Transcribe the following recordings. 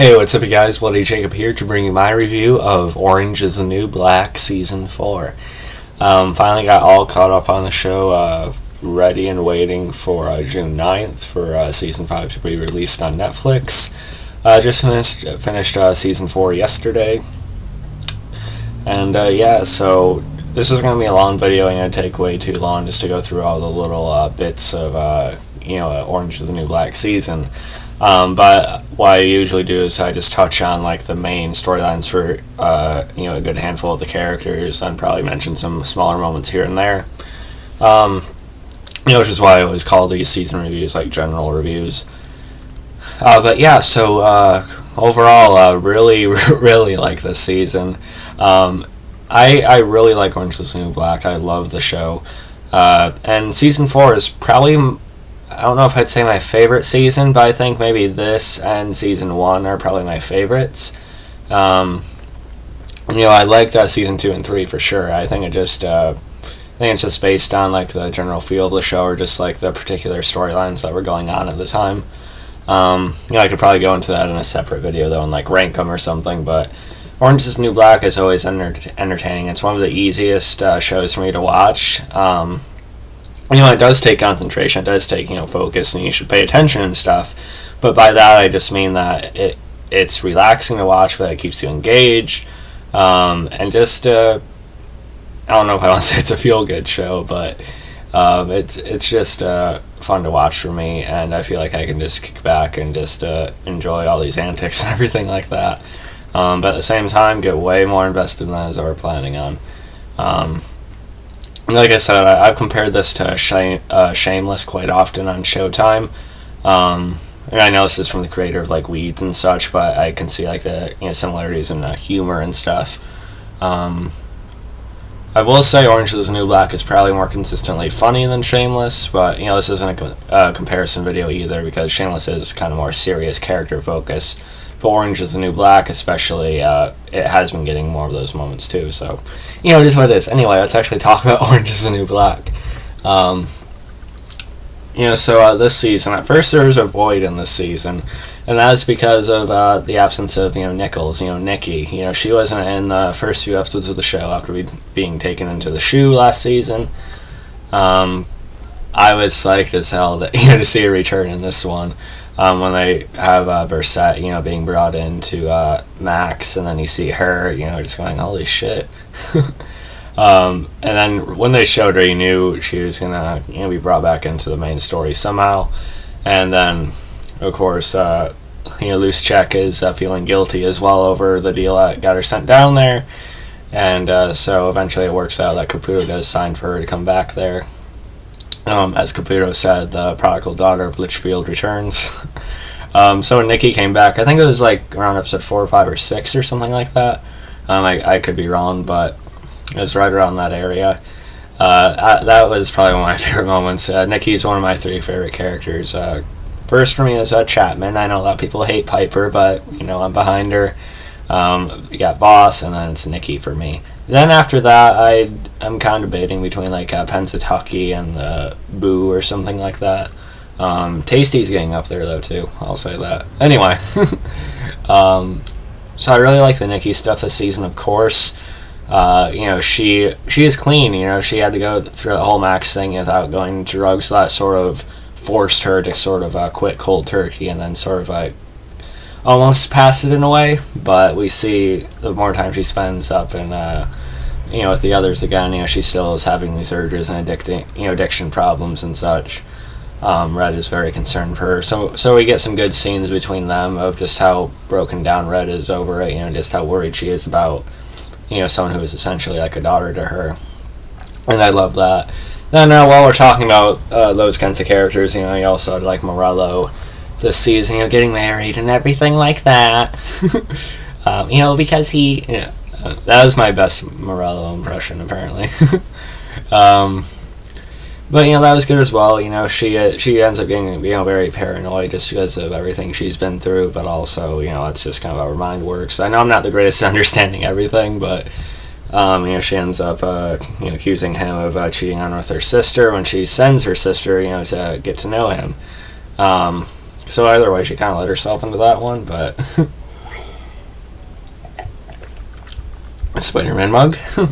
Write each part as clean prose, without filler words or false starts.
Hey, what's up, you guys? Bloody Jacob here to bring you my review of Orange is the New Black Season 4. Finally got all caught up on the show, ready and waiting for June 9th for Season 5 to be released on Netflix. Just finished Season 4 yesterday. And yeah, so this is going to be a long video and going to take way too long just to go through all the little bits of, Orange is the New Black season. But what I usually do is I just touch on like the main storylines for a good handful of the characters, and probably mention some smaller moments here and there. Which is why I always call these season reviews like general reviews. But yeah, so overall, really, really like this season. I really like Orange is the New Black. I love the show, and season 4 is probably, I don't know if I'd say my favorite season, but I think maybe this and season 1 are probably my favorites. I liked season 2 and 3 for sure. I think it's just based on like the general feel of the show, or just like the particular storylines that were going on at the time. I could probably go into that in a separate video though, and like rank them or something. But Orange is the New Black is always entertaining. It's one of the easiest shows for me to watch. It does take concentration, it does take, focus, and you should pay attention and stuff. But by that, I just mean that it's relaxing to watch, but it keeps you engaged. And just, I don't know if I want to say it's a feel-good show, but it's just fun to watch for me, and I feel like I can just kick back and just enjoy all these antics and everything like that. But at the same time, get way more invested in that as I were planning on. Like I said, I've compared this to Shameless quite often on Showtime, and I know this is from the creator of like Weeds and such, but I can see like the similarities in humor and stuff. I will say Orange is the New Black is probably more consistently funny than Shameless, but this isn't a comparison video either, because Shameless is kind of more serious character focused. But Orange is the New Black, especially, it has been getting more of those moments too. So, it is what it is. Anyway, let's actually talk about Orange is the New Black. This season, at first there was a void in this season, and that is because of the absence of Nichols, Nicky. She wasn't in the first few episodes of the show after being taken into the shoe last season. I was psyched as hell that to see her return in this one. When they have Burset, being brought into Max, and then you see her, just going, holy shit. And then when they showed her, you knew she was gonna, be brought back into the main story somehow. And then, of course, Loose Check is feeling guilty as well over the deal that got her sent down there. And so eventually it works out that Caputo does sign for her to come back there. As Caputo said, the prodigal daughter of Litchfield returns. So when Nicky came back, I think it was like around episode 4 or 5 or 6 or something like that. I could be wrong, but it was right around that area. That was probably one of my favorite moments. Nicky's one of my 3 favorite characters. First for me is Chapman. I know a lot of people hate Piper, but I'm behind her. You got Vause, and then it's Nicky for me. Then after that, I'm kind of debating between like Pennsatucky and Boo or something like that. Tasty's getting up there though too, I'll say that. Anyway, so I really like the Nicky stuff this season, of course. She is clean, she had to go through the whole Max thing without going to drugs, so that sort of forced her to sort of quit cold turkey, and then sort of like almost pass it in a way. But we see the more time she spends up in with the others again, she still is having these urges and addiction problems and such. Red is very concerned for her, so we get some good scenes between them of just how broken down Red is over it, just how worried she is about someone who is essentially like a daughter to her, and I love that. Then while we're talking about those kinds of characters, you also had like Morello this season, getting married and everything like that. Because he, that was my best Morello impression apparently. But that was good as well. She ends up getting very paranoid just because of everything she's been through, but also it's just kind of how her mind works. I know I'm not the greatest at understanding everything, but she ends up accusing him of cheating on her with her sister when she sends her sister to get to know him. So either way, she kind of let herself into that one, but Spider-Man mug. So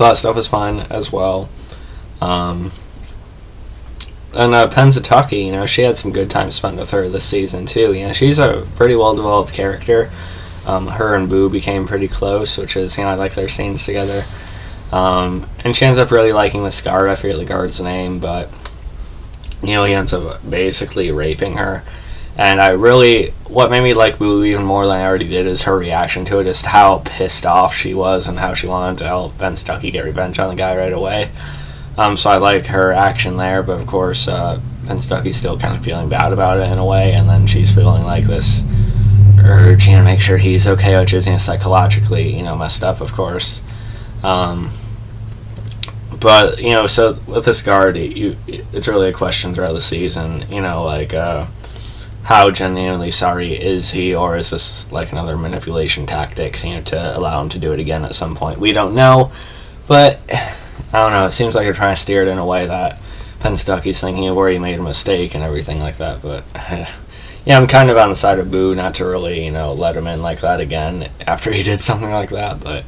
that stuff is fun as well. And Pennsatucky, she had some good time spent with her this season too. She's a pretty well-developed character. Her and Boo became pretty close, which is, I like their scenes together. And she ends up really liking this guard. I forget the guard's name, but he ends up basically raping her. And what made me like Boo even more than I already did is her reaction to it, just how pissed off she was and how she wanted to help Pennsatucky get revenge on the guy right away. So I like her action there, but of course, Pennsatucky's still kind of feeling bad about it in a way, and then she's feeling like this urge to make sure he's okay, which is psychologically, messed up, of course. But, so with this guard, it's really a question throughout the season, how genuinely sorry is he, or is this like another manipulation tactic, to allow him to do it again at some point? We don't know, but I don't know, it seems like they're trying to steer it in a way that Pennsatucky's thinking of where he made a mistake and everything like that, but yeah, I'm kind of on the side of Boo not to really, let him in like that again after he did something like that, but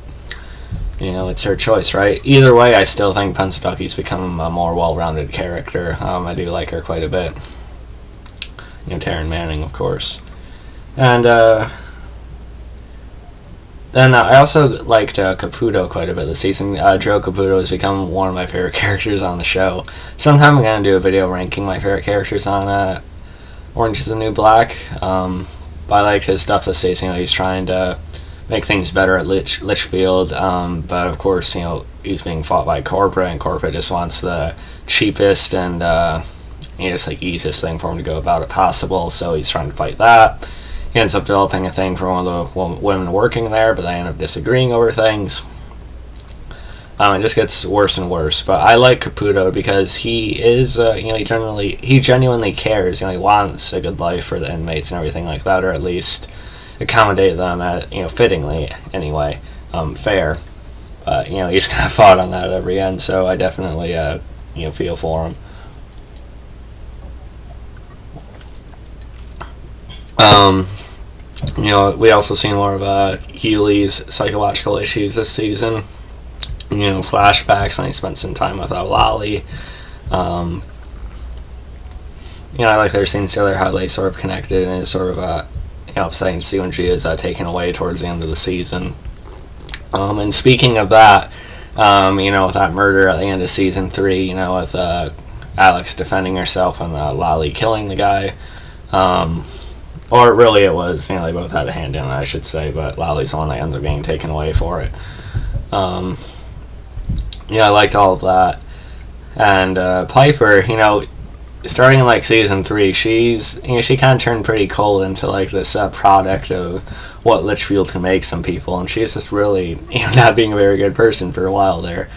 it's her choice, right? Either way, I still think Pennsatucky's become a more well-rounded character. I do like her quite a bit. Taryn Manning, of course. And then I also liked Caputo quite a bit this season. Joe Caputo has become one of my favorite characters on the show. Sometime I'm going to do a video ranking my favorite characters on Orange is the New Black. But I like his stuff this season. He's trying to make things better at Litchfield. But of course, he's being fought by corporate, and corporate just wants the cheapest and easiest thing for him to go about it possible, so he's trying to fight that. He ends up developing a thing for one of the women working there, but they end up disagreeing over things. It just gets worse and worse, but I like Caputo because he is, he genuinely cares. He wants a good life for the inmates and everything like that, or at least accommodate them at, fittingly anyway, fair. But he's kind of fought on that at every end, so I definitely feel for him. We also seen more of Healy's psychological issues this season. Flashbacks, and he spent some time with Lolly. I like their scenes together, how they sort of connected, and it's sort of upsetting to see when she is taken away towards the end of the season. And speaking of that, with that murder at the end of season 3, with Alex defending herself and Lolly killing the guy. Or really it was, they both had a hand in it, I should say, but Lolly's the one that ended up being taken away for it. I liked all of that. And Piper, starting in season 3, she's, she kind of turned pretty cold into this product of what Litchfield can make some people, and she's just really, not being a very good person for a while there.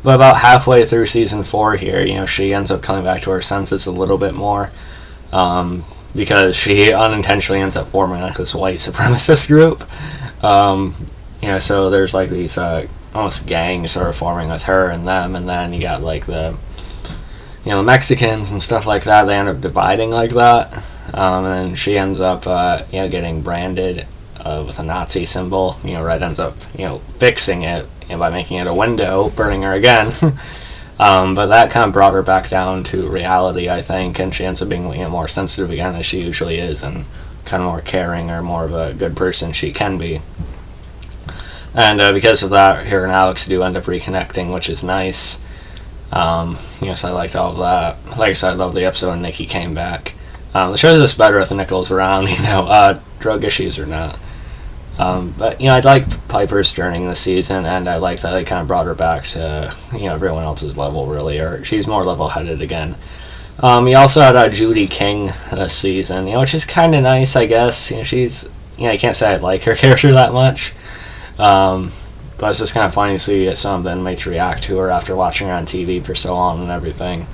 But about halfway through season 4 here, she ends up coming back to her senses a little bit more. Because she unintentionally ends up forming this white supremacist group. So there's these almost gangs sort of forming with her and them, and then you got the Mexicans and stuff like that. They end up dividing like that, and then she ends up getting branded with a Nazi symbol. Red ends up fixing it by making it a window, burning her again. But that kind of brought her back down to reality, I think, and she ends up being more sensitive again, as she usually is, and kind of more caring, or more of a good person she can be. And because of that, her and Alex do end up reconnecting, which is nice. So I liked all of that. Like I said, I love the episode when Nicky came back. The show's just better with Nichols around, drug issues or not. But I liked Piper's journey this season, and I liked that they kind of brought her back to everyone else's level, really, or she's more level-headed again. You also had Judy King this season, which is kind of nice, I guess. She's I can't say I like her character that much, but it's just kind of funny to see some of the inmates react to her after watching her on TV for so long and everything.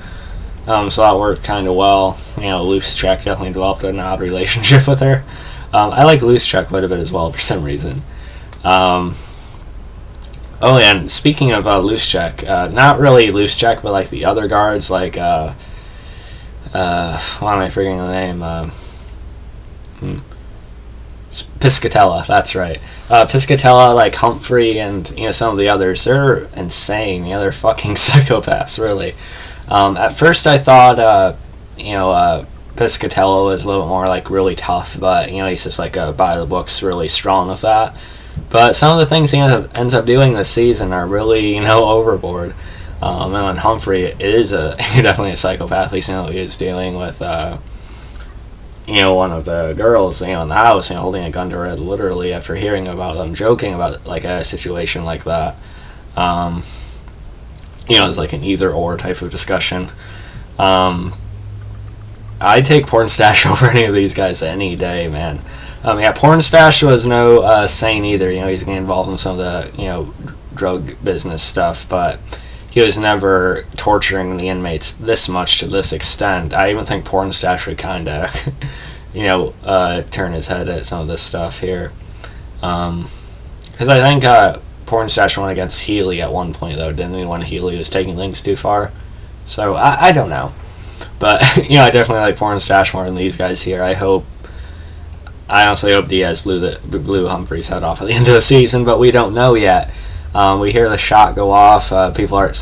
So that worked kind of well. Loose Check definitely developed an odd relationship with her. I like Loose Check quite a bit as well for some reason. And speaking of Loose Check, not really Loose Check, but the other guards, why am I forgetting the name? Piscatella, that's right. Piscatella, like Humphrey, and some of the others, they're insane. They're fucking psychopaths, really. At first, I thought Piscatella was a little bit more like really tough, but he's just like by the books, really strong with that. But some of the things he ends up doing this season are really overboard. And Humphrey is definitely a psychopath. At least he is dealing with one of the girls, in the house, holding a gun to her head, literally, after hearing about them joking about, like, a situation like that. It's like an either-or type of discussion. I'd take Porn Stash over any of these guys any day, man. Porn Stash was no saint either. He's getting involved in some of the, drug business stuff, but he was never torturing the inmates this much to this extent. I even think Porn Stash would kind of, turn his head at some of this stuff here. Because I think Porn Stash went against Healy at one point, though, didn't he, when Healy was taking things too far? So, I don't know. But, I definitely like Porn Stash more than these guys here. I honestly hope Diaz blew Humphrey's head off at the end of the season, but we don't know yet. We hear the shot go off. Some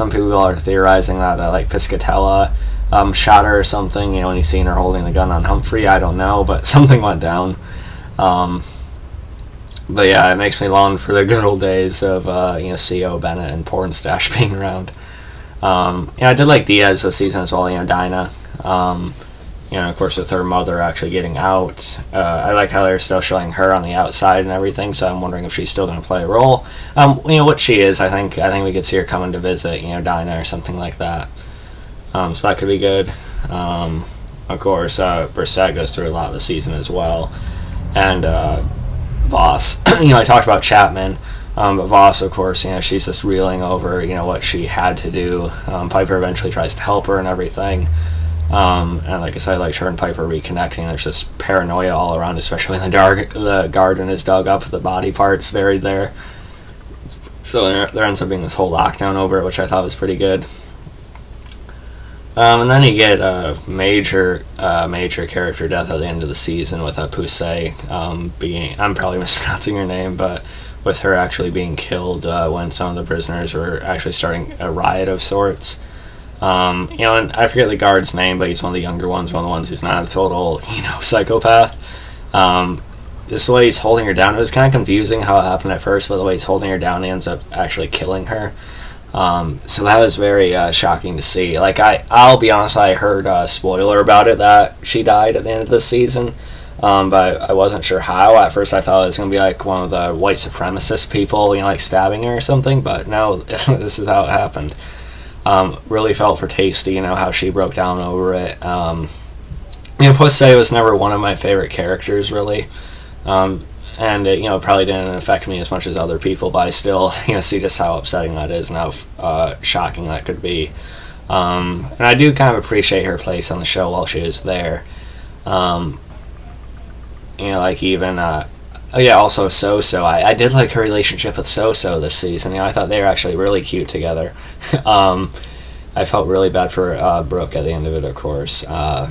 people are theorizing that like Piscatella shot her or something. When he's seen her holding the gun on Humphrey, I don't know, but something went down. But yeah, it makes me long for the good old days of C.O. Bennett and Porn Stash being around. I did like Diaz this season as well. Dinah. Of course, with her mother actually getting out. I like how they're still showing her on the outside and everything, so I'm wondering if she's still going to play a role. What she is, I think we could see her coming to visit, Dinah or something like that. So that could be good. Of course, Brissett goes through a lot of the season as well. And Vause, I talked about Chapman, but Vause, of course, she's just reeling over, what she had to do. Piper eventually tries to help her and everything. And like I said, like her and Piper reconnecting, there's just paranoia all around, especially when the garden is dug up, the body parts buried there. So there ends up being this whole lockdown over it, which I thought was pretty good. And then you get a major character death at the end of the season with Poussey I'm probably mispronouncing her name, but with her actually being killed when some of the prisoners were actually starting a riot of sorts. And I forget the guard's name, but he's one of the younger ones, one of the ones who's not a total, psychopath. This way he's holding her down. It was kind of confusing how it happened at first, but the way he's holding her down, he ends up actually killing her. So that was very shocking to see. Like, I'll be honest, I heard a spoiler about it that she died at the end of this season, but I wasn't sure how. At first I thought it was going to be like one of the white supremacist people, like stabbing her or something, but no, this is how it happened. Really felt for Tasty, how she broke down over it. Poussey was never one of my favorite characters, really. And it, probably didn't affect me as much as other people, but I still, see just how upsetting that is and how shocking that could be. And I do kind of appreciate her place on the show while she is there. Like even, also So-So. I did like her relationship with So-So this season. I thought they were actually really cute together. I felt really bad for Brooke at the end of it, of course. I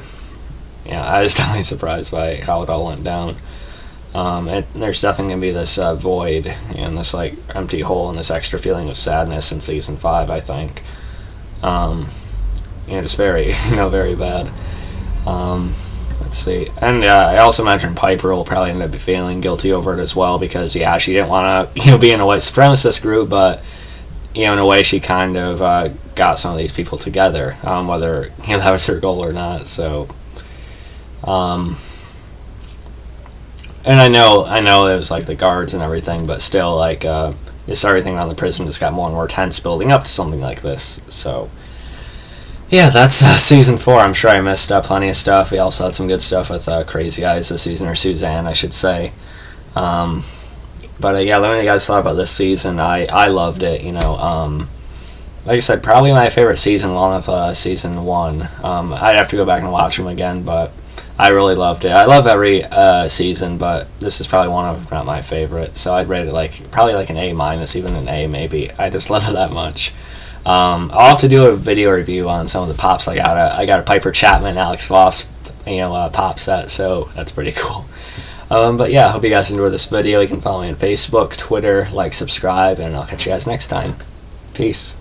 was definitely surprised by how it all went down. And there's definitely going to be this void and this like empty hole and this extra feeling of sadness in season 5, I think. Just very, very bad. Let's see. And I also mentioned Piper will probably end up feeling guilty over it as well because, she didn't want to, be in a white supremacist group, but, in a way she kind of got some of these people together, whether, that was her goal or not, so... And I know it was like the guards and everything, but still, like, just everything around the prison just got more and more tense building up to something like this. So, yeah, that's season 4. I'm sure I missed plenty of stuff. We also had some good stuff with Crazy Eyes this season, or Suzanne, I should say. But let me know what you guys thought about this season. I loved it, like I said, probably my favorite season along with season 1. I'd have to go back and watch them again, but I really loved it. I love every season, but this is probably one of, if not my favorite. So I'd rate it probably like an A-, even an A maybe. I just love it that much. I'll have to do a video review on some of the pops. I got a Piper Chapman, Alex Vause, pop set, so that's pretty cool. But yeah, I hope you guys enjoyed this video. You can follow me on Facebook, Twitter, like, subscribe, and I'll catch you guys next time. Peace.